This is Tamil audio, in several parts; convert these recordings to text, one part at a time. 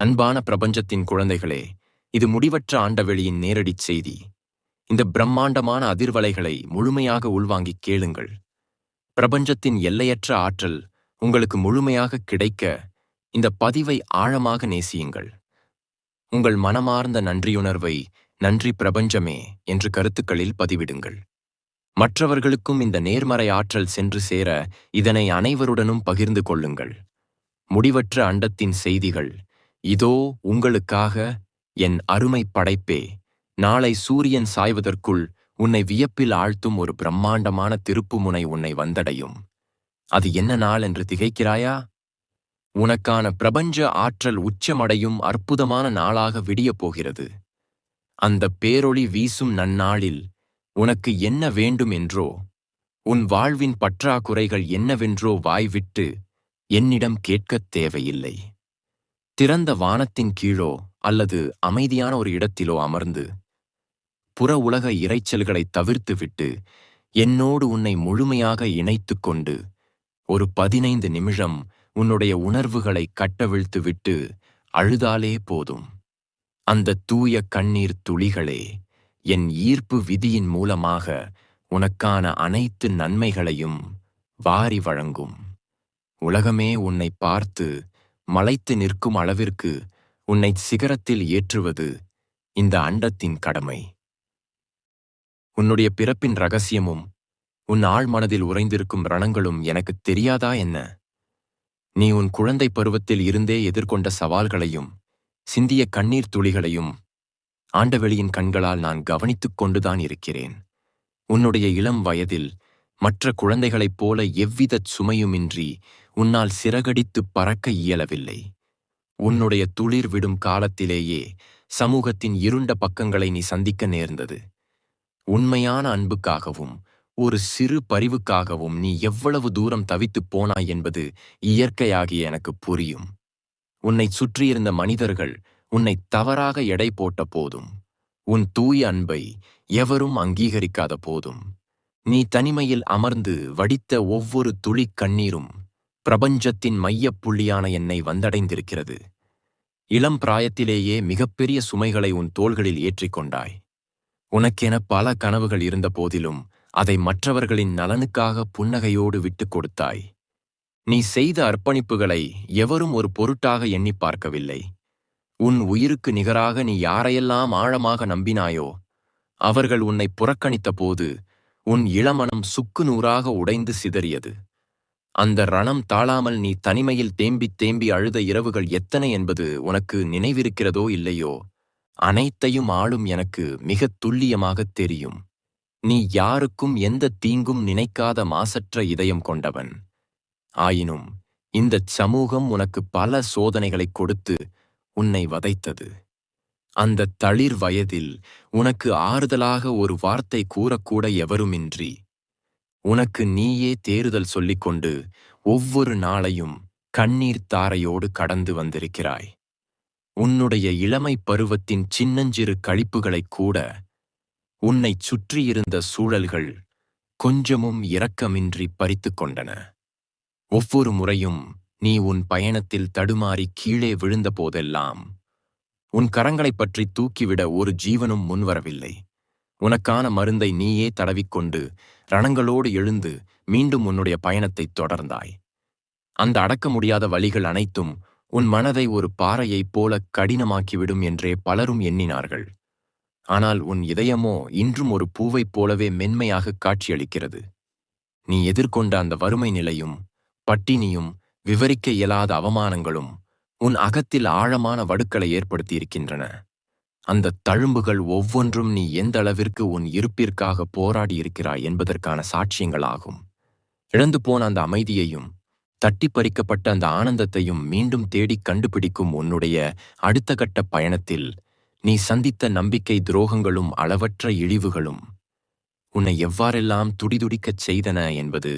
அன்பான பிரபஞ்சத்தின் குழந்தைகளே, இது முடிவற்ற ஆண்டவெளியின் நேரடிச் செய்தி. இந்த பிரம்மாண்டமான அதிர்வலைகளை முழுமையாக உள்வாங்கிக் கேளுங்கள். பிரபஞ்சத்தின் எல்லையற்ற ஆற்றல் உங்களுக்கு முழுமையாக கிடைக்க இந்த பதிவை ஆழமாக நேசியுங்கள். உங்கள் மனமார்ந்த நன்றியுணர்வை நன்றி பிரபஞ்சமே என்று கருத்துக்களில் பதிவிடுங்கள். மற்றவர்களுக்கும் இந்த நேர்மறை ஆற்றல் சென்று சேர இதனை அனைவருடனும் பகிர்ந்து கொள்ளுங்கள். முடிவற்ற அண்டத்தின் செய்திகள் இதோ உங்களுக்காக. என் அருமை படைப்பே, நாளை சூரியன் சாய்வதற்குள் உன்னை வியப்பில் ஆழ்த்தும் ஒரு பிரம்மாண்டமான திருப்புமுனை உன்னை வந்தடையும். அது என்ன நாள் என்று திகைக்கிறாயா? உனக்கான பிரபஞ்ச ஆற்றல் உச்சமடையும் அற்புதமான நாளாக விடியப் போகிறது. அந்த பேரொளி வீசும் நன்னாளில் உனக்கு என்ன வேண்டும் என்றோ, உன் வாழ்வின் பற்றாக்குறைகள் என்னவென்றோ வாய்விட்டு என்னிடம் கேட்கத் தேவையில்லை. திறந்த வானத்தின் கீழோ அல்லது அமைதியான ஒரு இடத்திலோ அமர்ந்து புற உலக இரைச்சல்களை தவிர்த்துவிட்டு என்னோடு உன்னை முழுமையாக இணைத்துக் கொண்டு ஒரு 15 நிமிஷம் உன்னுடைய உணர்வுகளை கட்டவிழ்த்துவிட்டு அழுதாலே போதும். அந்த தூய கண்ணீர் துளிகளே என் ஈர்ப்பு விதியின் மூலமாக உனக்கான அனைத்து நன்மைகளையும் வாரி வழங்கும். உலகமே உன்னை பார்த்து மலைத்து நிற்கும் அளவிற்கு உன்னை சிகரத்தில் ஏற்றுவது இந்த அண்டத்தின் கடமை. உன்னுடைய பிறப்பின் ரகசியமும் உன் ஆழ்மனதில் உறைந்திருக்கும் ரணங்களும் எனக்குத் தெரியாதா என்ன? நீ உன் குழந்தை பருவத்தில் இருந்தே எதிர்கொண்ட சவால்களையும் சிந்திய கண்ணீர் துளிகளையும் ஆண்டவெளியின் கண்களால் நான் கவனித்துக் கொண்டுதான் இருக்கிறேன். உன்னுடைய இளம் வயதில் மற்ற குழந்தைகளைப் போல எவ்வித சுமையுமின்றி உன்னால் சிறகடித்துப் பறக்க இயலவில்லை. உன்னுடைய துளிர் விடும் காலத்திலேயே சமூகத்தின் இருண்ட பக்கங்களை நீ சந்திக்க நேர்ந்தது. உண்மையான அன்புக்காகவும் ஒரு சிறு பரிவுக்காகவும் நீ எவ்வளவு தூரம் தவித்துப் போனாய் என்பது இயற்கையாகிய எனக்கு புரியும். உன்னை சுற்றியிருந்த மனிதர்கள் உன்னை தவறாக எடை போட்ட போதும், உன் தூய அன்பை எவரும் அங்கீகரிக்காத போதும், நீ தனிமையில் அமர்ந்து வடித்த ஒவ்வொரு துளி கண்ணீரும் பிரபஞ்சத்தின் மையப்புள்ளியான என்னை வந்தடைந்திருக்கிறது. இளம் பிராயத்திலேயே மிகப்பெரிய சுமைகளை உன் தோள்களில் ஏற்றிக்கொண்டாய். உனக்கென பல கனவுகள் இருந்த போதிலும் அதை மற்றவர்களின் நலனுக்காக புன்னகையோடு விட்டுக் கொடுத்தாய். நீ செய்த அர்ப்பணிப்புகளை எவரும் ஒரு பொருட்டாக எண்ணி பார்க்கவில்லை. உன் உயிருக்கு நிகராக நீ யாரையெல்லாம் ஆழமாக நம்பினாயோ அவர்கள் உன்னை புறக்கணித்த போது உன் இளமனம் சுக்கு நூறாக உடைந்து சிதறியது. அந்த ரணம் தாழாமல் நீ தனிமையில் தேம்பித் தேம்பி அழுத இரவுகள் எத்தனை என்பது உனக்கு நினைவிருக்கிறதோ இல்லையோ, அனைத்தையும் ஆளும் எனக்கு மிகத் துல்லியமாகத் தெரியும். நீ யாருக்கும் எந்த தீங்கும் நினைக்காத மாசற்ற இதயம் கொண்டவன். ஆயினும் இந்தச் சமூகம் உனக்கு பல சோதனைகளைக் கொடுத்து உன்னை வதைத்தது. அந்த தளிர் வயதில் உனக்கு ஆறுதலாக ஒரு வார்த்தை கூறக்கூட எவருமின்றி உனக்கு நீயே தேறுதல் சொல்லிக்கொண்டு ஒவ்வொரு நாளையும் கண்ணீர் தாரையோடு கடந்து வந்திருக்கிறாய். உன்னுடைய இளமை பருவத்தின் சின்னஞ்சிறு களிப்புகளைக் கூட உன்னைச் சுற்றியிருந்த சூழல்கள் கொஞ்சமும் இரக்கமின்றி பறித்து கொண்டன. ஒவ்வொரு முறையும் நீ உன் பயணத்தில் தடுமாறி கீழே விழுந்த போதெல்லாம் உன் கரங்களைப் பற்றி தூக்கிவிட ஒரு ஜீவனும் முன்வரவில்லை. உனக்கான மருந்தை நீயே தடவிக்கொண்டு ரணங்களோடு எழுந்து மீண்டும் உன்னுடைய பயணத்தைத் தொடர்ந்தாய். அந்த அடக்க முடியாத வலிகள் அனைத்தும் உன் மனதை ஒரு பாறையைப் போல கடினமாக்கிவிடும் என்றே பலரும் எண்ணினார்கள். ஆனால் உன் இதயமோ இன்றும் ஒரு பூவைப் போலவே மென்மையாக காட்சியளிக்கிறது. நீ எதிர்கொண்ட அந்த வறுமை நிலையும் பட்டினியும் விவரிக்க இயலாத அவமானங்களும் உன் அகத்தில் ஆழமான வடுக்களை ஏற்படுத்தியிருக்கின்றன. அந்த தழும்புகள் ஒவ்வொன்றும் நீ எந்த அளவிற்கு உன் இருப்பிற்காக போராடியிருக்கிறாய் என்பதற்கான சாட்சியங்களாகும். இழந்து போன அந்த அமைதியையும் தட்டி பறிக்கப்பட்ட அந்த ஆனந்தத்தையும் மீண்டும் தேடிக் கண்டுபிடிக்கும் உன்னுடைய அடுத்த கட்ட பயணத்தில் நீ சந்தித்த நம்பிக்கை துரோகங்களும் அளவற்ற இழிவுகளும் உன்னை எவ்வாறெல்லாம் துடிதுடிக்கச் செய்தன என்பது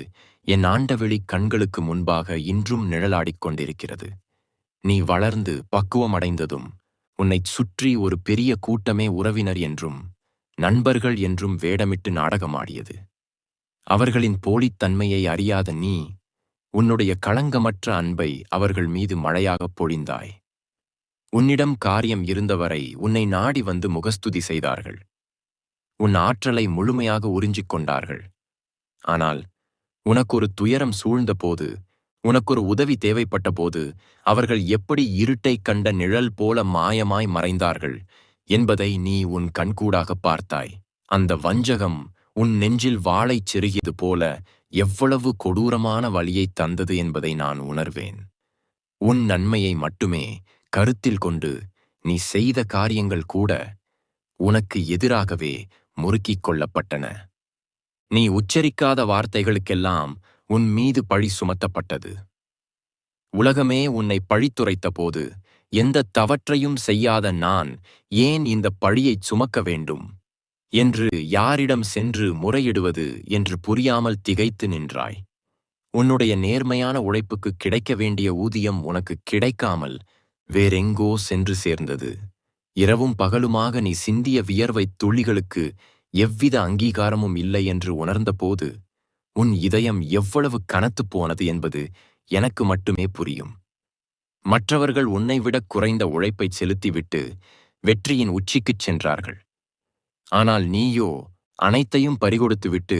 என் ஆண்டவெளி கண்களுக்கு முன்பாக இன்றும் நிழலாடிக் கொண்டிருக்கிறது. நீ வளர்ந்து பக்குவமடைந்ததும் உன்னைச் சுற்றி ஒரு பெரிய கூட்டமே உறவினர் என்றும் நண்பர்கள் என்றும் வேடமிட்டு நாடகமாடியது. அவர்களின் போலித்தன்மையை அறியாத நீ உன்னுடைய களங்கமற்ற அன்பை அவர்கள் மீது மழையாகப் பொழிந்தாய். உன்னிடம் காரியம் இருந்தவரை உன்னை நாடி வந்து முகஸ்துதி செய்தார்கள். உன் ஆற்றலை முழுமையாக உறிஞ்சிக் கொண்டார்கள். ஆனால் உனக்கொரு துயரம் சூழ்ந்தபோது, உனக்கொரு உதவி தேவைப்பட்ட போது, அவர்கள் எப்படி இருட்டைக் கண்ட நிழல் போல மாயமாய் மறைந்தார்கள் என்பதை நீ உன் கண்கூடாகப் பார்த்தாய். அந்த வஞ்சகம் உன் நெஞ்சில் வாளைச் செருகியது போல எவ்வளவு கொடூரமான வலியைத் தந்தது என்பதை நான் உணர்வேன். உன் நன்மையை மட்டுமே கருத்தில் கொண்டு நீ செய்த காரியங்கள் கூட உனக்கு எதிராகவே முறுக்கிக் கொள்ளப்பட்டன. நீ உச்சரிக்காத வார்த்தைகளுக்கெல்லாம் உன் மீது பழி சுமத்தப்பட்டது. உலகமே உன்னை பழித்துரைத்த போது, எந்த தவற்றையும் செய்யாத நான் ஏன் இந்த பழியைச் சுமக்க வேண்டும் என்று யாரிடம் சென்று முறையிடுவது என்று புரியாமல் திகைத்து நின்றாய். உன்னுடைய நேர்மையான உழைப்புக்கு கிடைக்க வேண்டிய ஊதியம் உனக்கு கிடைக்காமல் வேறெங்கோ சென்று சேர்ந்தது. இரவும் பகலுமாக நீ சிந்திய வியர்வைத் துளிகளுக்கு எவ்வித அங்கீகாரமும் இல்லை என்று உணர்ந்தபோது உன் இதயம் எவ்வளவு கனத்துப் போனது என்பது எனக்கு மட்டுமே புரியும். மற்றவர்கள் உன்னைவிடக் குறைந்த உழைப்பைச் செலுத்திவிட்டு வெற்றியின் உச்சிக்குச் சென்றார்கள். ஆனால் நீயோ அனைத்தையும் பறிகொடுத்துவிட்டு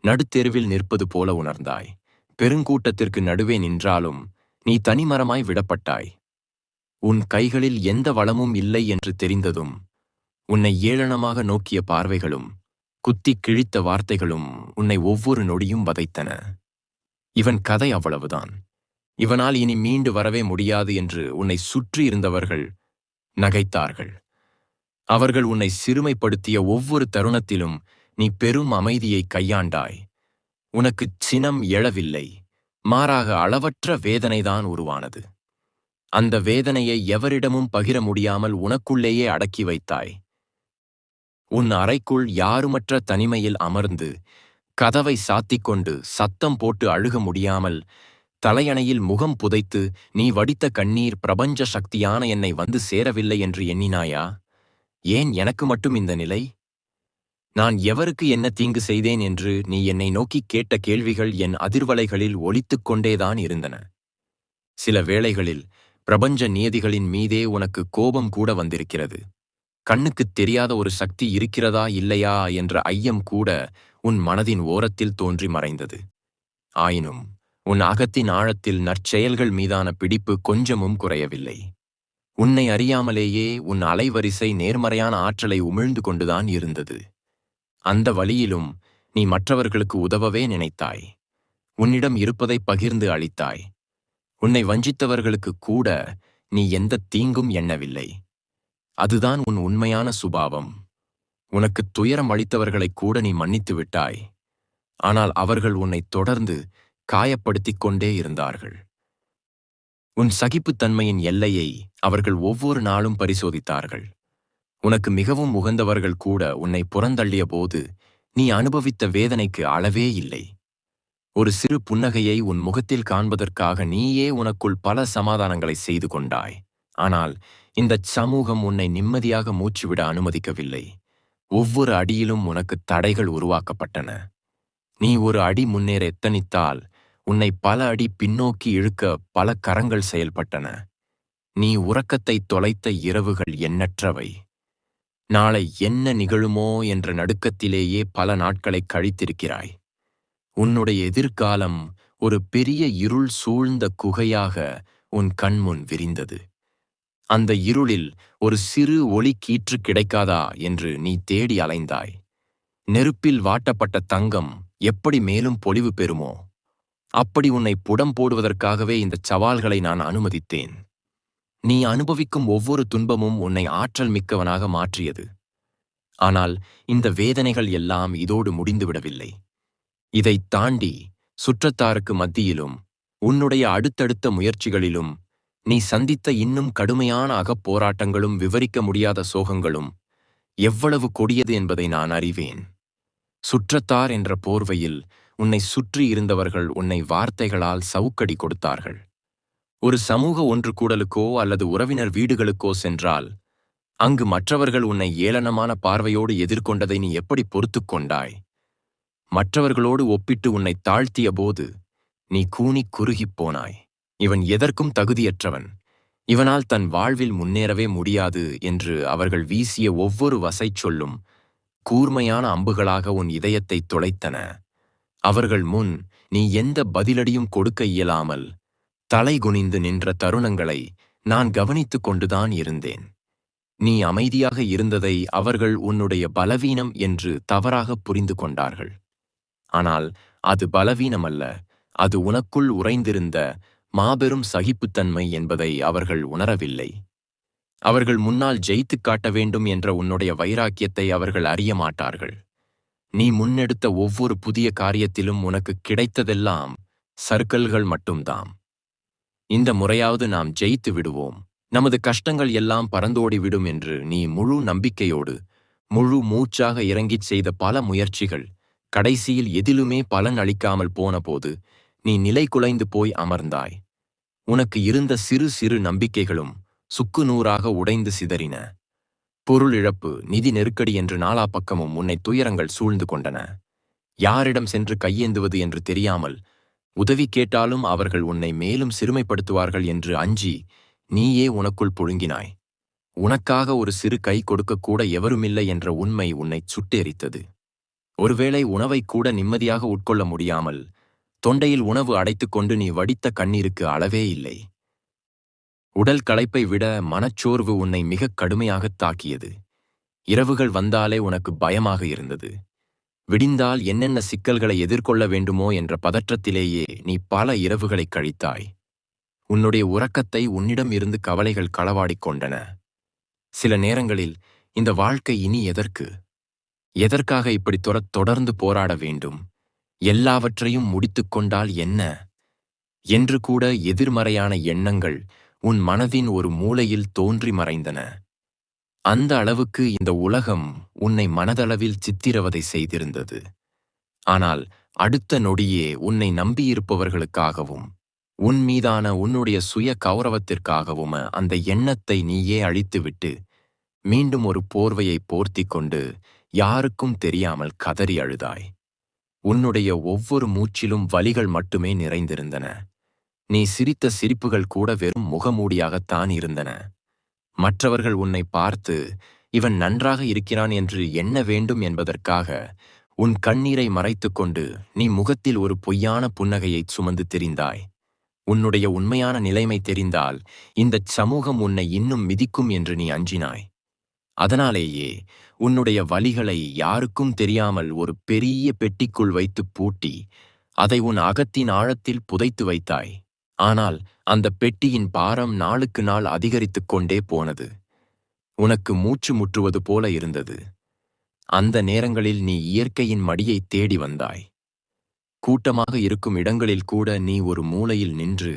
நடுத்தெருவில் நிற்பது போல உணர்ந்தாய். பெருங்கூட்டத்திற்கு நடுவே நின்றாலும் நீ தனிமரமாய் விடப்பட்டாய். உன் கைகளில் எந்த வளமும் இல்லை என்று தெரிந்ததும், உன்னை ஏளனமாக நோக்கிய பார்வைகளும் குத்திக் கிழித்த வார்த்தைகளும் உன்னை ஒவ்வொரு நொடியும் வதைத்தன. இவன் கதை அவ்வளவுதான், இவனால் இனி மீண்டு வரவே முடியாது என்று உன்னை சுற்றியிருந்தவர்கள் நகைத்தார்கள். அவர்கள் உன்னை சிறுமைப்படுத்திய ஒவ்வொரு தருணத்திலும் நீ பெரும் அமைதியை கையாண்டாய். உனக்குச் சினம் எழவில்லை, மாறாக அளவற்ற வேதனைதான் உருவானது. அந்த வேதனையை எவரிடமும் பகிர முடியாமல் உனக்குள்ளேயே அடக்கி வைத்தாய். உன் அறைக்குள் யாருமற்ற தனிமையில் அமர்ந்து கதவை சாத்திக்கொண்டு சத்தம் போட்டு அழுக முடியாமல் தலையணையில் முகம் புதைத்து நீ வடித்த கண்ணீர் பிரபஞ்ச சக்தியான என்னை வந்து சேரவில்லை என்று எண்ணினாயா? ஏன் எனக்கு மட்டும் இந்த நிலை? நான் எவருக்கு என்ன தீங்கு செய்தேன் என்று நீ என்னை நோக்கிக் கேட்ட கேள்விகள் என் அதிர்வலைகளில் ஒலித்துக் கொண்டேதான் இருந்தன. சில வேளைகளில் பிரபஞ்ச நியதிகளின் மீதே உனக்கு கோபம் கூட வந்திருக்கிறது. கண்ணுக்குத் தெரியாத ஒரு சக்தி இருக்கிறதா இல்லையா என்ற ஐயம் கூட உன் மனதின் ஓரத்தில் தோன்றி மறைந்தது. ஆயினும் உன் அகத்தின் ஆழத்தில் நற்செயல்கள் மீதான பிடிப்பு கொஞ்சமும் குறையவில்லை. உன்னை அறியாமலேயே உன் அலைவரிசை நேர்மறையான ஆற்றலை உமிழ்ந்து கொண்டுதான் இருந்தது. அந்த வழியிலும் நீ மற்றவர்களுக்கு உதவவே நினைத்தாய். உன்னிடம் இருப்பதை பகிர்ந்து அளித்தாய். உன்னை வஞ்சித்தவர்களுக்கு கூட நீ எந்த தீங்கும் எண்ணவில்லை. அதுதான் உன் உண்மையான சுபாவம். உனக்கு துயரம் அளித்தவர்களை கூட நீ மன்னித்து விட்டாய். ஆனால் அவர்கள் உன்னை தொடர்ந்து காயப்படுத்திக் கொண்டே இருந்தார்கள். உன் சகிப்புத்தன்மையின் எல்லையை அவர்கள் ஒவ்வொரு நாளும் பரிசோதித்தார்கள். உனக்கு மிகவும் உகந்தவர்கள் கூட உன்னை புறந்தள்ளிய போது நீ அனுபவித்த வேதனைக்கு அளவே இல்லை. ஒரு சிறு புன்னகையை உன் முகத்தில் காண்பதற்காக நீயே உனக்குள் பல சமாதானங்களை செய்து கொண்டாய். ஆனால் இந்தச் சமூகம் உன்னை நிம்மதியாக மூச்சுவிட அனுமதிக்கவில்லை. ஒவ்வொரு அடியிலும் உனக்கு தடைகள் உருவாக்கப்பட்டன. நீ ஒரு அடி முன்னேற எத்தனித்தால் உன்னை பல அடி பின்னோக்கி இழுக்க பல கரங்கள் செயல்பட்டன. நீ உறக்கத்தை தொலைத்த இரவுகள் எண்ணற்றவை. நாளை என்ன நிகழுமோ என்ற நடுக்கத்திலேயே பல நாட்களை கழித்திருக்கிறாய். உன்னுடைய எதிர்காலம் ஒரு பெரிய இருள் சூழ்ந்த குகையாக உன் கண்முன் விரிந்தது. அந்த இருளில் ஒரு சிறு ஒளி கீற்று கிடைக்காதா என்று நீ தேடி அலைந்தாய். நெருப்பில் வாட்டப்பட்ட தங்கம் எப்படி மேலும் பொலிவு பெறுமோ அப்படி உன்னை புடம் போடுவதற்காகவே இந்தச் சவால்களை நான் அனுமதித்தேன். நீ அனுபவிக்கும் ஒவ்வொரு துன்பமும் உன்னை ஆற்றல் மிக்கவனாக மாற்றியது. ஆனால் இந்த வேதனைகள் எல்லாம் இதோடு முடிந்துவிடவில்லை. இதைத் தாண்டி சுற்றத்தாருக்கு மத்தியிலும் உன்னுடைய அடுத்தடுத்த முயற்சிகளிலும் நீ சந்தித்த இன்னும் கடுமையான அகப்போராட்டங்களும் விவரிக்க முடியாத சோகங்களும் எவ்வளவு கொடியது என்பதை நான் அறிவேன். சுற்றத்தார் என்ற போர்வையில் உன்னை சுற்றி இருந்தவர்கள் உன்னை வார்த்தைகளால் சவுக்கடி கொடுத்தார்கள். ஒரு சமூக ஒன்று கூடலுக்கோ அல்லது உறவினர் வீடுகளுக்கோ சென்றால் அங்கு மற்றவர்கள் உன்னை ஏளனமான பார்வையோடு எதிர்கொண்டதை நீ எப்படி பொறுத்துக் கொண்டாய்? மற்றவர்களோடு ஒப்பிட்டு உன்னை தாழ்த்திய போது நீ கூனிக் குறுகிப் போனாய். இவன் எதற்கும் தகுதியற்றவன், இவனால் தன் வாழ்வில் முன்னேறவே முடியாது என்று அவர்கள் வீசிய ஒவ்வொரு வசை சொல்லும் கூர்மையான அம்புகளாக உன் இதயத்தை துளைத்தன. அவர்கள் முன் நீ எந்த பதிலடியும் கொடுக்க இயலாமல் தலை குனிந்து நின்ற தருணங்களை நான் கவனித்துக் கொண்டுதான் இருந்தேன். நீ அமைதியாக இருந்ததை அவர்கள் உன்னுடைய பலவீனம் என்று தவறாக புரிந்து கொண்டார்கள். ஆனால் அது பலவீனமல்ல, அது உனக்குள் உறைந்திருந்த மாபெரும் சகிப்புத்தன்மை என்பதை அவர்கள் உணரவில்லை. அவர்கள் முன்னால் ஜெயித்துக் காட்ட வேண்டும் என்ற உன்னுடைய வைராக்கியத்தை அவர்கள் அறிய மாட்டார்கள். நீ முன்னெடுத்த ஒவ்வொரு புதிய காரியத்திலும் உனக்கு கிடைத்ததெல்லாம் சர்க்கல்கள் மட்டும்தாம். இந்த முறையாவது நாம் ஜெயித்து விடுவோம், நமது கஷ்டங்கள் எல்லாம் பறந்தோடிவிடும் என்று நீ முழு நம்பிக்கையோடு முழு மூச்சாக இறங்கிச் செய்த பல முயற்சிகள் கடைசியில் எதிலுமே பலன் அளிக்காமல் போனபோது நீ நிலை குலைந்து போய் அமர்ந்தாய். உனக்கு இருந்த சிறு சிறு நம்பிக்கைகளும் சுக்கு நூறாக உடைந்து சிதறின. பொருள் இழப்பு, நிதி நெருக்கடி என்று நாலா பக்கமும் உன்னை துயரங்கள் சூழ்ந்து கொண்டன. யாரிடம் சென்று கையேந்துவது என்று தெரியாமல், உதவி கேட்டாலும் அவர்கள் உன்னை மேலும் சிறுமைப்படுத்துவார்கள் என்று அஞ்சி நீயே உனக்குள் புழுங்கினாய். உனக்காக ஒரு சிறு கை கொடுக்கக்கூட எவருமில்லை என்ற உண்மை உன்னை சுட்டெரித்தது. ஒருவேளை உணவை கூட நிம்மதியாக உட்கொள்ள முடியாமல் தொண்டையில் உணவு அடைத்துக்கொண்டு நீ வடித்த கண்ணீருக்கு அளவே இல்லை. உடல் களைப்பை விட மனச்சோர்வு உன்னை மிகக் கடுமையாகத் தாக்கியது. இரவுகள் வந்தாலே உனக்கு பயமாக இருந்தது. விடிந்தால் என்னென்ன சிக்கல்களை எதிர்கொள்ள வேண்டுமோ என்ற பதற்றத்திலேயே நீ பல இரவுகளைக் கழித்தாய். உன்னுடைய உறக்கத்தை உன்னிடம் இருந்து கவலைகள் களவாடிக் கொண்டன. சில நேரங்களில் இந்த வாழ்க்கை இனி எதற்கு? எதற்காக இப்படி தொடர்ந்து போராட வேண்டும்? எல்லாவற்றையும் முடித்துக் கொண்டால் என்ன என்று கூட எதிர்மறையான எண்ணங்கள் உன் மனதின் ஒரு மூலையில் தோன்றி மறைந்தன. அந்த அளவுக்கு இந்த உலகம் உன்னை மனதளவில் சித்திரவதை செய்திருந்தது. ஆனால் அடுத்த நொடியே உன்னை நம்பியிருப்பவர்களுக்காகவும் உன் மீதான உன்னுடைய சுய கௌரவத்திற்காகவும் அந்த எண்ணத்தை நீயே அழித்துவிட்டு மீண்டும் ஒரு போர்வையை போர்த்தி கொண்டு யாருக்கும் தெரியாமல் கதறி அழுதாய். உன்னுடைய ஒவ்வொரு மூச்சிலும் வலிகள் மட்டுமே நிறைந்திருந்தன. நீ சிரித்த சிரிப்புகள் கூட வெறும் முகமூடியாகத்தான் இருந்தன. மற்றவர்கள் உன்னை பார்த்து இவன் நன்றாக இருக்கிறான் என்று எண்ண வேண்டும் என்பதற்காக உன் கண்ணீரை மறைத்துக்கொண்டு நீ முகத்தில் ஒரு பொய்யான புன்னகையைச் சுமந்து திரிந்தாய். உன்னுடைய உண்மையான நிலைமை தெரிந்தால் இந்தச் சமூகம் உன்னை இன்னும் மிதிக்கும் என்று நீ அஞ்சினாய். அதனாலேயே உன்னுடைய வலிகளை யாருக்கும் தெரியாமல் ஒரு பெரிய பெட்டிக்குள் வைத்து பூட்டி அதை உன் அகத்தின் ஆழத்தில் புதைத்து வைத்தாய். ஆனால் அந்த பெட்டியின் பாரம் நாளுக்கு நாள் அதிகரித்துக் கொண்டே போனது. உனக்கு மூச்சு முற்றுவது போல இருந்தது. அந்த நேரங்களில் நீ இயற்கையின் மடியை தேடி வந்தாய். கூட்டமாக இருக்கும் இடங்களில் கூட நீ ஒரு மூலையில் நின்று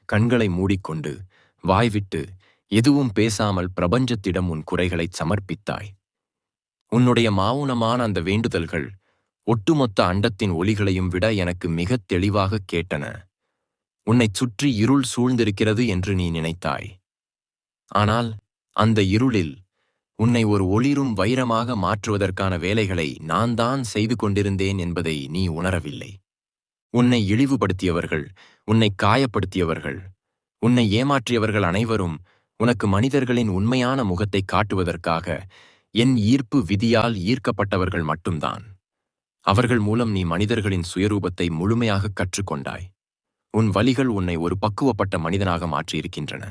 கண்களை மூடிக்கொண்டு வாய்விட்டு எதுவும் பேசாமல் பிரபஞ்சத்திடம் உன் குறைகளைச் சமர்ப்பித்தாய். உன்னுடைய மௌனமான அந்த வேண்டுதல்கள் ஒட்டுமொத்த அண்டத்தின் ஒலிகளையும் விட எனக்கு மிகத் தெளிவாக கேட்டன. உன்னைச் சுற்றி இருள் சூழ்ந்திருக்கிறது என்று நீ நினைத்தாய். ஆனால் அந்த இருளில் உன்னை ஒரு ஒளிரும் வைரமாக மாற்றுவதற்கான வேலைகளை நான் தான் செய்து கொண்டிருந்தேன் என்பதை நீ உணரவில்லை. உன்னை இழிவுபடுத்தியவர்கள், உன்னை காயப்படுத்தியவர்கள், உன்னை ஏமாற்றியவர்கள் அனைவரும் உனக்கு மனிதர்களின் உண்மையான முகத்தை காட்டுவதற்காக என் ஈர்ப்பு விதியால் ஈர்க்கப்பட்டவர்கள் மட்டும்தான். அவர்கள் மூலம் நீ மனிதர்களின் சுயரூபத்தை முழுமையாக கற்றுக்கொண்டாய். உன் வலிகள் உன்னை ஒரு பக்குவப்பட்ட மனிதனாக மாற்றியிருக்கின்றன.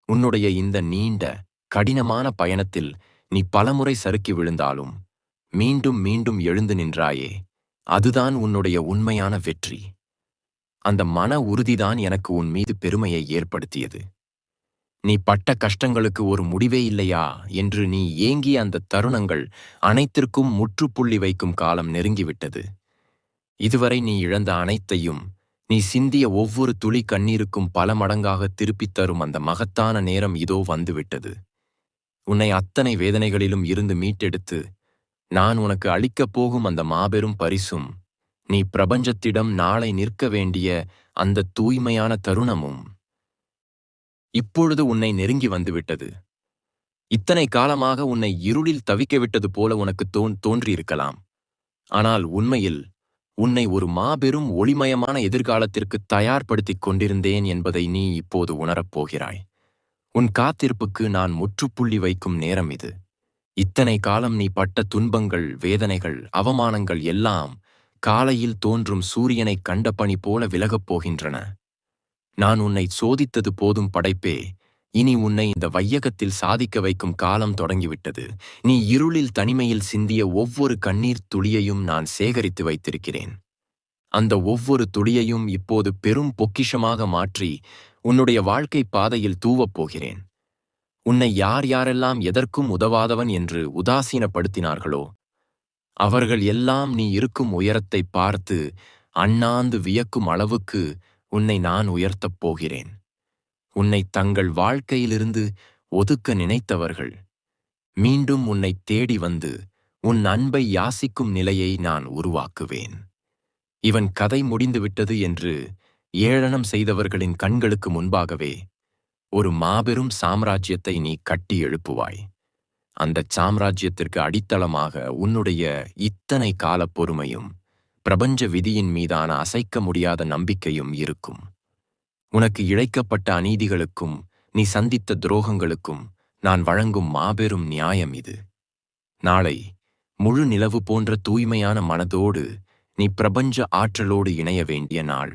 உன்னுடைய இந்த நீண்ட கடினமான பயணத்தில் நீ பலமுறை சறுக்கி விழுந்தாலும் மீண்டும் மீண்டும் எழுந்து நின்றாயே, அதுதான் உன்னுடைய உண்மையான வெற்றி. அந்த மன உறுதிதான் எனக்கு உன் மீது பெருமையை ஏற்படுத்தியது. நீ பட்ட கஷ்டங்களுக்கு ஒரு முடிவே இல்லையா என்று நீ ஏங்கிய அந்த தருணங்கள் அனைத்திற்கும் முற்றுப்புள்ளி வைக்கும் காலம் நெருங்கிவிட்டது. இதுவரை நீ இழந்த அனைத்தையும், நீ சிந்திய ஒவ்வொரு துளி கண்ணீருக்கும் பல மடங்காக திருப்பித் தரும் அந்த மகத்தான நேரம் இதோ வந்துவிட்டது. உன்னை அத்தனை வேதனைகளிலும் இருந்து மீட்டெடுத்து நான் உனக்கு அளிக்கப் போகும் அந்த மாபெரும் பரிசும், நீ பிரபஞ்சத்திடம் நாளை நிற்க வேண்டிய அந்த தூய்மையான தருணமும் இப்பொழுது உன்னை நெருங்கி வந்துவிட்டது. இத்தனை காலமாக உன்னை இருளில் தவிக்கவிட்டது போல உனக்கு தோன்றியிருக்கலாம். ஆனால் உண்மையில் உன்னை ஒரு மாபெரும் ஒளிமயமான எதிர்காலத்திற்கு தயார்படுத்திக் கொண்டிருந்தேன் என்பதை நீ இப்போது உணரப் போகிறாய். உன் காத்திருப்புக்கு நான் முற்றுப்புள்ளி வைக்கும் நேரம் இது. இத்தனை காலம் நீ பட்ட துன்பங்கள், வேதனைகள், அவமானங்கள் எல்லாம் காலையில் தோன்றும் சூரியனைக் கண்ட பனி போல விலகப் போகின்றன. நான் உன்னை சோதித்தது போதும் படைப்பே. இனி உன்னை இந்த வையகத்தில் சாதிக்க வைக்கும் காலம் தொடங்கிவிட்டது. நீ இருளில் தனிமையில் சிந்திய ஒவ்வொரு கண்ணீர் துளியையும் நான் சேகரித்து வைத்திருக்கிறேன். அந்த ஒவ்வொரு துளியையும் இப்போது பெரும் பொக்கிஷமாக மாற்றி உன்னுடைய வாழ்க்கை பாதையில் தூவப் போகிறேன். உன்னை யார் யாரெல்லாம் எதற்கும் உதவாதவன் என்று உதாசீனப்படுத்தினார்களோ அவர்கள் எல்லாம் நீ இருக்கும் உயரத்தை பார்த்து அண்ணாந்து வியக்கும் அளவுக்கு உன்னை நான் உயர்த்தப் போகிறேன். உன்னை தங்கள் வாழ்க்கையிலிருந்து ஒதுக்க நினைத்தவர்கள் மீண்டும் உன்னை தேடி வந்து உன் அன்பை யாசிக்கும் நிலையை நான் உருவாக்குவேன். இவன் கதை முடிந்துவிட்டது என்று ஏளனம் செய்தவர்களின் கண்களுக்கு முன்பாகவே ஒரு மாபெரும் சாம்ராஜ்யத்தை நீ கட்டி எழுப்புவாய். அந்தச் சாம்ராஜ்யத்திற்கு அடித்தளமாக உன்னுடைய இத்தனை கால பொறுமையும் பிரபஞ்ச விதியின் மீதான அசைக்க முடியாத நம்பிக்கையும் இருக்கும். உனக்கு இழைக்கப்பட்ட அநீதிகளுக்கும் நீ சந்தித்த துரோகங்களுக்கும் நான் வழங்கும் மாபெரும் நியாயம் இது. நாளை முழு நிலவு போன்ற தூய்மையான மனதோடு நீ பிரபஞ்ச ஆற்றலோடு இணைய வேண்டிய நாள்.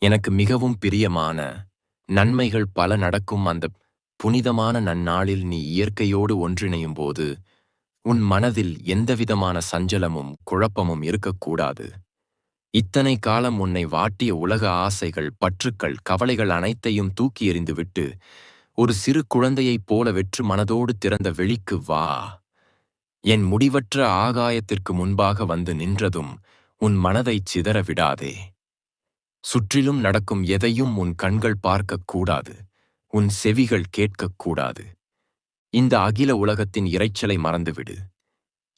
எனக்கு மிகவும் பிரியமான நன்மைகள் பல நடக்கும் அந்த புனிதமான நன்னாளில் நீ இயற்கையோடு ஒன்றிணையும் போது உன் மனதில் எந்தவிதமான சஞ்சலமும் குழப்பமும் இருக்கக்கூடாது. இத்தனை காலம் உன்னை வாட்டிய உலக ஆசைகள், பற்றுக்கள், கவலைகள் அனைத்தையும் தூக்கி எறிந்துவிட்டு ஒரு சிறு குழந்தையைப் போல வெற்று மனதோடு திறந்த வெளிக்கு வா. என் முடிவற்ற ஆகாயத்திற்கு முன்பாக வந்து நின்றதும் உன் மனதைச் சிதற விடாதே. சுற்றிலும் நடக்கும் எதையும் உன் கண்கள் பார்க்கக்கூடாது, உன் செவிகள் கேட்கக்கூடாது. இந்த அகில உலகத்தின் இரைச்சலை மறந்துவிடு.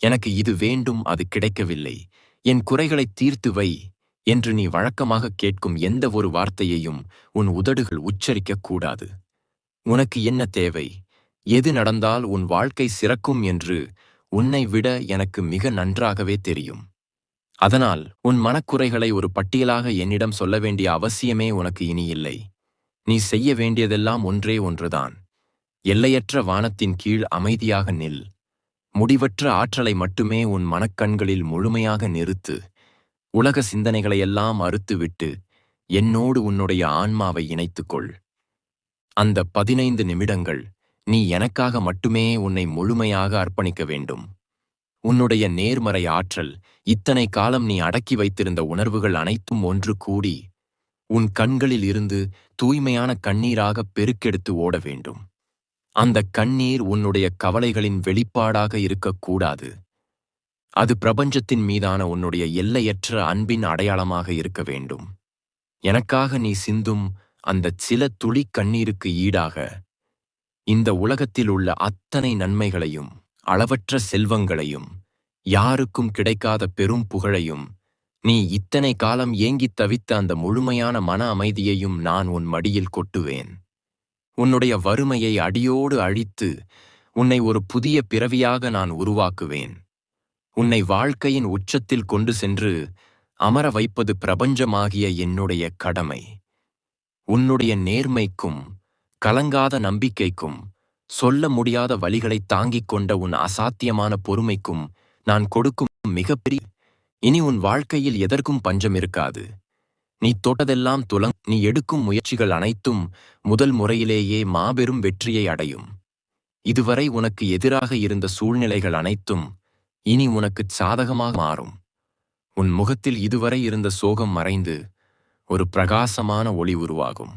எனக்கு இது வேண்டும், அது கிடைக்கவில்லை, என் குறைகளை தீர்த்து வை என்று நீ வழக்கமாக கேட்கும் எந்த ஒரு வார்த்தையையும் உன் உதடுகள் உச்சரிக்கக்கூடாது. உனக்கு என்ன தேவை, எது நடந்தால் உன் வாழ்க்கை சிறக்கும் என்று உன்னை விட எனக்கு மிக நன்றாகவே தெரியும். அதனால் உன் மனக்குறைகளை ஒரு பட்டியலாக என்னிடம் சொல்ல வேண்டிய அவசியமே உனக்கு இனி இல்லை. நீ செய்ய வேண்டியதெல்லாம் ஒன்றே ஒன்றுதான். எல்லையற்ற வானத்தின் கீழ் அமைதியாக நில். முடிவற்ற ஆற்றலை மட்டுமே உன் மனக்கண்களில் முழுமையாக நிறுத்து. உலக சிந்தனைகளையெல்லாம் அறுத்துவிட்டு என்னோடு உன்னுடைய ஆன்மாவை இணைத்துக்கொள். அந்த 15 நிமிடங்கள் நீ எனக்காக மட்டுமே உன்னை முழுமையாக அர்ப்பணிக்க வேண்டும். உன்னுடைய நேர்மறை ஆற்றல், இத்தனை காலம் நீ அடக்கி வைத்திருந்த உணர்வுகள் அனைத்தும் ஒன்று கூடி உன் கண்களில் இருந்து தூய்மையான கண்ணீராக பெருக்கெடுத்து ஓட வேண்டும். அந்த கண்ணீர் உன்னுடைய கவலைகளின் வெளிப்பாடாக இருக்கக்கூடாது. அது பிரபஞ்சத்தின் மீதான உன்னுடைய எல்லையற்ற அன்பின் அடையாளமாக இருக்க வேண்டும். எனக்காக நீ சிந்தும் அந்த சில துளி கண்ணீருக்கு ஈடாக இந்த உலகத்தில் உள்ள அத்தனை நன்மைகளையும், அளவற்ற செல்வங்களையும், யாருக்கும் கிடைக்காத பெரும் புகழையும், நீ இத்தனை காலம் ஏங்கித் தவித்த அந்த முழுமையான மன அமைதியையும் நான் உன் மடியில் கொட்டுவேன். உன்னுடைய வறுமையை அடியோடு அழித்து உன்னை ஒரு புதிய பிறவியாக நான் உருவாக்குவேன். உன்னை வாழ்க்கையின் உச்சத்தில் கொண்டு சென்று அமர வைப்பது பிரபஞ்சமாகிய என்னுடைய கடமை. உன்னுடைய நேர்மைக்கும் கலங்காத நம்பிக்கைக்கும் சொல்ல முடியாத வலிகளை தாங்கிக் கொண்ட உன் அசாத்தியமான பொறுமைக்கும் நான் கொடுக்கும் மிகப்பெரிய இனி உன் வாழ்க்கையில் எதற்கும் பஞ்சம் இருக்காது. நீ தொட்டதெல்லாம் நீ எடுக்கும் முயற்சிகள் அனைத்தும் முதல் முறையிலேயே மாபெரும் வெற்றியை அடையும். இதுவரை உனக்கு எதிராக இருந்த சூழ்நிலைகள் அனைத்தும் இனி உனக்குச் சாதகமாக மாறும். உன் முகத்தில் இதுவரை இருந்த சோகம் மறைந்து ஒரு பிரகாசமான ஒளி உருவாகும்.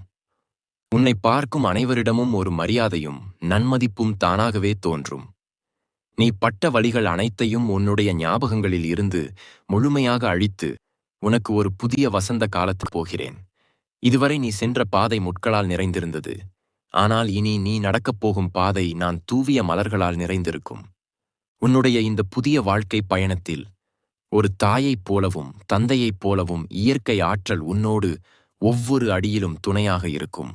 உன்னை பார்க்கும் அனைவரிடமும் ஒரு மரியாதையும் நன்மதிப்பும் தானாகவே தோன்றும். நீ பட்ட வலிகள் அனைத்தையும் உன்னுடைய ஞாபகங்களில் இருந்து முழுமையாக அழித்து உனக்கு ஒரு புதிய வசந்த காலத்துக்கு போகிறேன். இதுவரை நீ சென்ற பாதை முட்களால் நிறைந்திருந்தது. ஆனால் இனி நீ நடக்கப் போகும் பாதை நான் தூவிய மலர்களால் நிறைந்திருக்கும். உன்னுடைய இந்த புதிய வாழ்க்கை பயணத்தில் ஒரு தாயைப் போலவும் தந்தையைப் போலவும் இயற்கை ஆற்றல் உன்னோடு ஒவ்வொரு அடியிலும் துணையாக இருக்கும்.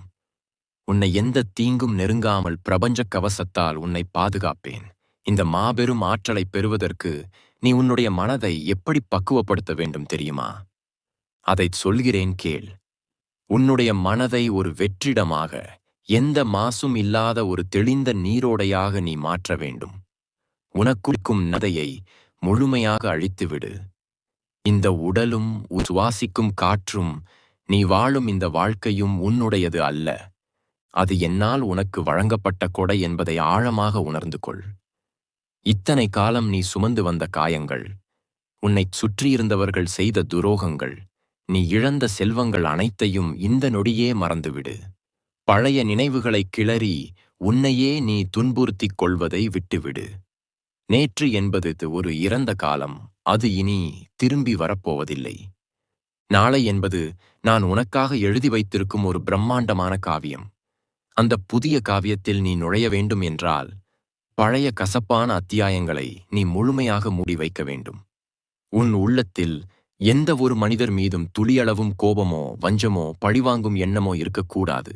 உன்னை எந்த தீங்கும் நெருங்காமல் பிரபஞ்ச கவசத்தால் உன்னை பாதுகாப்பேன். இந்த மாபெரும் ஆற்றலை பெறுவதற்கு நீ உன்னுடைய மனதை எப்படி பக்குவப்படுத்த வேண்டும் தெரியுமா? அதைச் சொல்கிறேன் கேள். உன்னுடைய மனதை ஒரு வெற்றிடமாக, எந்த மாசும் இல்லாத ஒரு தெளிந்த நீரோடையாக நீ மாற்ற வேண்டும். உனக்குள்ளும் நதையை முழுமையாக அழித்துவிடு. இந்த உடலும் சுவாசிக்கும் காற்றும் நீ வாழும் இந்த வாழ்க்கையும் உன்னுடையது அல்ல. அது என்னால் உனக்கு வழங்கப்பட்ட கொடை என்பதை ஆழமாக உணர்ந்து கொள். இத்தனை காலம் நீ சுமந்து வந்த காயங்கள், உன்னைச் சுற்றியிருந்தவர்கள் செய்த துரோகங்கள், நீ இழந்த செல்வங்கள் அனைத்தையும் இந்த நொடியே மறந்துவிடு. பழைய நினைவுகளைக் கிளறி உன்னையே நீ துன்புறுத்திக் கொள்வதை விட்டுவிடு. நேற்று என்பது ஒரு இறந்த காலம், அது இனி திரும்பி வரப்போவதில்லை. நாளை என்பது நான் உனக்காக எழுதி வைத்திருக்கும் ஒரு பிரம்மாண்டமான காவியம். அந்த புதிய காவியத்தில் நீ நுழைய வேண்டும் என்றால் பழைய கசப்பான அத்தியாயங்களை நீ முழுமையாக மூடி வைக்க வேண்டும். உன் உள்ளத்தில் எந்த ஒரு மனிதர் மீதும் துளியளவும் கோபமோ வஞ்சமோ பழிவாங்கும் எண்ணமோ இருக்கக்கூடாது.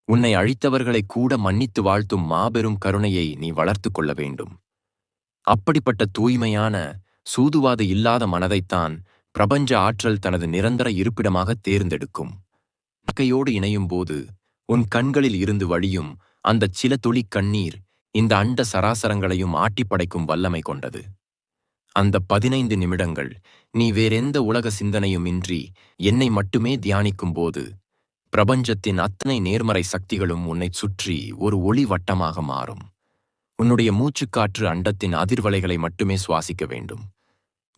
உன்னை அழித்தவர்களை கூட மன்னித்து வாழ்த்தும் மாபெரும் கருணையை நீ வளர்த்து கொள்ள வேண்டும். அப்படிப்பட்ட தூய்மையான சூதுவாது இல்லாத மனதைத்தான் பிரபஞ்ச ஆற்றல் தனது நிரந்தர இருப்பிடமாக தேர்ந்தெடுக்கும். நகையோடு இணையும் போது உன் கண்களில் இருந்து வழியும் அந்தச் சில துளி கண்ணீர் இந்த அண்ட சராசரங்களையும் ஆட்டிப்படைக்கும் வல்லமை கொண்டது. அந்த 15 நிமிடங்கள் நீ வேறெந்த உலக சிந்தனையும் இன்றி என்னை மட்டுமே தியானிக்கும் போது பிரபஞ்சத்தின் அத்தனை நேர்மறை சக்திகளும் உன்னைச் சுற்றி ஒரு ஒளி வட்டமாக மாறும். உன்னுடைய மூச்சுக்காற்று அண்டத்தின் அதிர்வலைகளை மட்டுமே சுவாசிக்க வேண்டும்.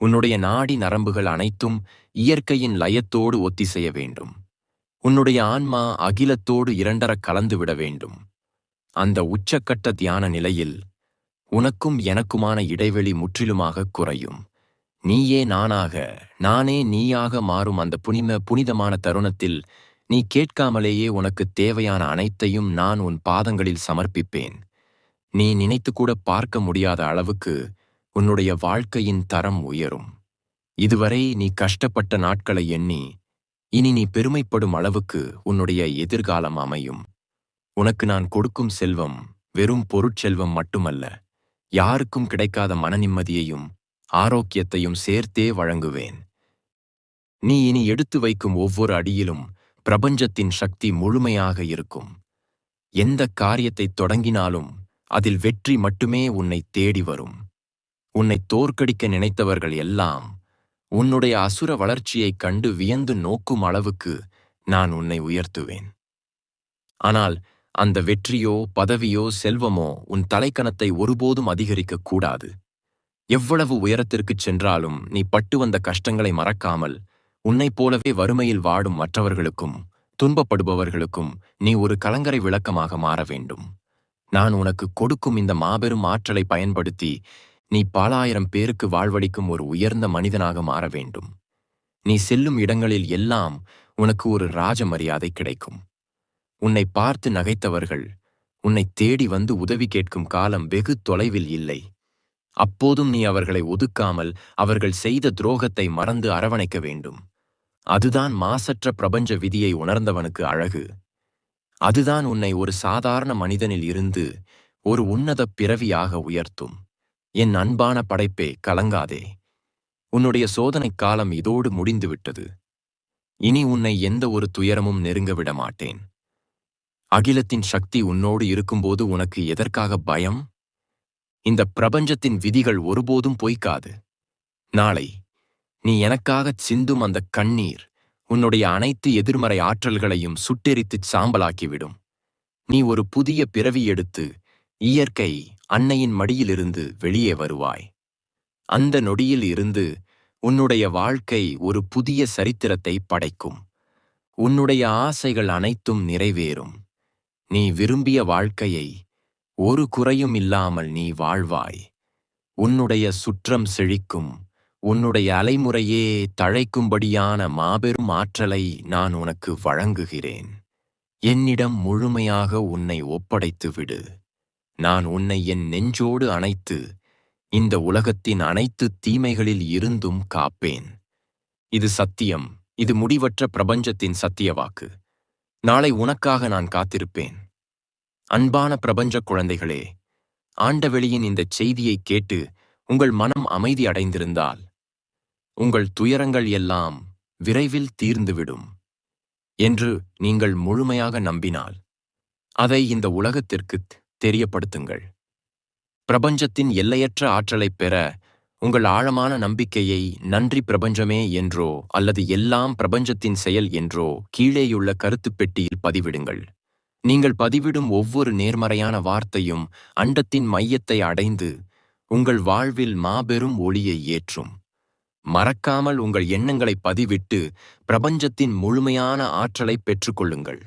உன்னுடைய நாடி நரம்புகள் அனைத்தும் இயற்கையின் லயத்தோடு ஒத்திசைய வேண்டும். உன்னுடைய ஆன்மா அகிலத்தோடு இரண்டரக் கலந்துவிட வேண்டும். அந்த உச்சக்கட்ட தியான நிலையில் உனக்கும் எனக்குமான இடைவெளி முற்றிலுமாக குறையும். நீயே நானாக, நானே நீயாக மாறும் அந்த புனிதமான தருணத்தில் நீ கேட்காமலேயே உனக்கு தேவையான அனைத்தையும் நான் உன் பாதங்களில் சமர்ப்பிப்பேன். நீ நினைத்துக்கூட பார்க்க முடியாத அளவுக்கு உன்னுடைய வாழ்க்கையின் தரம் உயரும். இதுவரை நீ கஷ்டப்பட்ட நாட்களை எண்ணி இனி நீ பெருமைப்படும் அளவுக்கு உன்னுடைய எதிர்காலம் அமையும். உனக்கு நான் கொடுக்கும் செல்வம் வெறும் பொருட்செல்வம் மட்டுமல்ல, யாருக்கும் கிடைக்காத மனநிம்மதியையும் ஆரோக்கியத்தையும் சேர்த்தே வழங்குவேன். நீ இனி எடுத்து வைக்கும் ஒவ்வொரு அடியிலும் பிரபஞ்சத்தின் சக்தி முழுமையாக இருக்கும். எந்த காரியத்தை தொடங்கினாலும் அதில் வெற்றி மட்டுமே உன்னை தேடி வரும். உன்னை தோற்கடிக்க நினைத்தவர்கள் எல்லாம் உன்னுடைய அசுர வளர்ச்சியைக் கண்டு வியந்து நோக்கும் அளவுக்கு நான் உன்னை உயர்த்துவேன். ஆனால் அந்த வெற்றியோ பதவியோ செல்வமோ உன் தலைக்கணத்தை ஒருபோதும் அதிகரிக்கக் கூடாது. எவ்வளவு உயரத்திற்குச் சென்றாலும் நீ பட்டு வந்த கஷ்டங்களை மறக்காமல் உன்னைப் போலவே வறுமையில் வாடும் மற்றவர்களுக்கும் துன்பப்படுபவர்களுக்கும் நீ ஒரு கலங்கரை விளக்கமாக மாற வேண்டும். நான் உனக்கு கொடுக்கும் இந்த மாபெரும் ஆற்றலை பயன்படுத்தி நீ பல ஆயிரம் பேருக்கு வாழ்வளிக்கும் ஒரு உயர்ந்த மனிதனாக மாற வேண்டும். நீ செல்லும் இடங்களில் எல்லாம் உனக்கு ஒரு ராஜ மரியாதை கிடைக்கும். உன்னை பார்த்து நகைத்தவர்கள் உன்னை தேடி வந்து உதவி கேட்கும் காலம் வெகு தொலைவில் இல்லை. அப்போதும் நீ அவர்களை ஒதுக்காமல் அவர்கள் செய்த துரோகத்தை மறந்து அரவணைக்க வேண்டும். அதுதான் மாசற்ற பிரபஞ்ச விதியை உணர்ந்தவனுக்கு அழகு. அதுதான் உன்னை ஒரு சாதாரண மனிதனில் இருந்து ஒரு உன்னத பிறவியாக உயர்த்தும். என் அன்பான படைப்பே, கலங்காதே. உன்னுடைய சோதனைக் காலம் இதோடு முடிந்துவிட்டது. இனி உன்னை எந்த ஒரு துயரமும் நெருங்க விட மாட்டேன். அகிலத்தின் சக்தி உன்னோடு இருக்கும்போது உனக்கு எதற்காக பயம்? இந்த பிரபஞ்சத்தின் விதிகள் ஒருபோதும் பொய்க்காது. நாளை நீ எனக்காகச் சிந்தும் அந்த கண்ணீர் உன்னுடைய அனைத்து எதிர்மறை ஆற்றல்களையும் சுட்டெரித்துச் சாம்பலாக்கிவிடும். நீ ஒரு புதிய பிறவி எடுத்து இயற்கை அன்னையின் மடியிலிருந்து வெளியே வருவாய். அந்த நொடியில் இருந்து உன்னுடைய வாழ்க்கை ஒரு புதிய சரித்திரத்தை படைக்கும். உன்னுடைய ஆசைகள் அனைத்தும் நிறைவேறும். நீ விரும்பிய வாழ்க்கையை ஒரு குறையும் இல்லாமல் நீ வாழ்வாய். உன்னுடைய சுற்றம் செழிக்கும். உன்னுடைய அலைமுறையே தழைக்கும்படியான மாபெரும் ஆற்றலை நான் உனக்கு வழங்குகிறேன். என்னிடம் முழுமையாக உன்னை ஒப்படைத்து விடு. நான் உன்னை என் நெஞ்சோடு அணைத்து இந்த உலகத்தின் அனைத்து தீமைகளில் இருந்தும் காப்பேன். இது சத்தியம். இது முடிவற்ற பிரபஞ்சத்தின் சத்திய வாக்கு. நாளை உனக்காக நான் காத்திருப்பேன். அன்பான பிரபஞ்ச குழந்தைகளே, ஆண்டவெளியின் இந்தச் செய்தியை கேட்டு உங்கள் மனம் அமைதி அடைந்திருந்தால் உங்கள் துயரங்கள் எல்லாம் விரைவில் தீர்ந்துவிடும் என்று நீங்கள் முழுமையாக நம்பினால் அதை இந்த உலகத்திற்குத் தெரியப்படுத்துங்கள். பிரபஞ்சத்தின் எல்லையற்ற ஆற்றலைப் பெற உங்கள் ஆழமான நம்பிக்கையை நன்றி பிரபஞ்சமே என்றோ அல்லது எல்லாம் பிரபஞ்சத்தின் செயல் என்றோ கீழேயுள்ள கருத்துப் பெட்டியில் பதிவிடுங்கள். நீங்கள் பதிவிடும் ஒவ்வொரு நேர்மறையான வார்த்தையும் அண்டத்தின் மையத்தை அடைந்து உங்கள் வாழ்வில் மாபெரும் ஒளியை ஏற்றும். மறக்காமல் உங்கள் எண்ணங்களை பதிவிட்டு பிரபஞ்சத்தின் முழுமையான ஆற்றலை பெற்றுக்கொள்ளுங்கள்.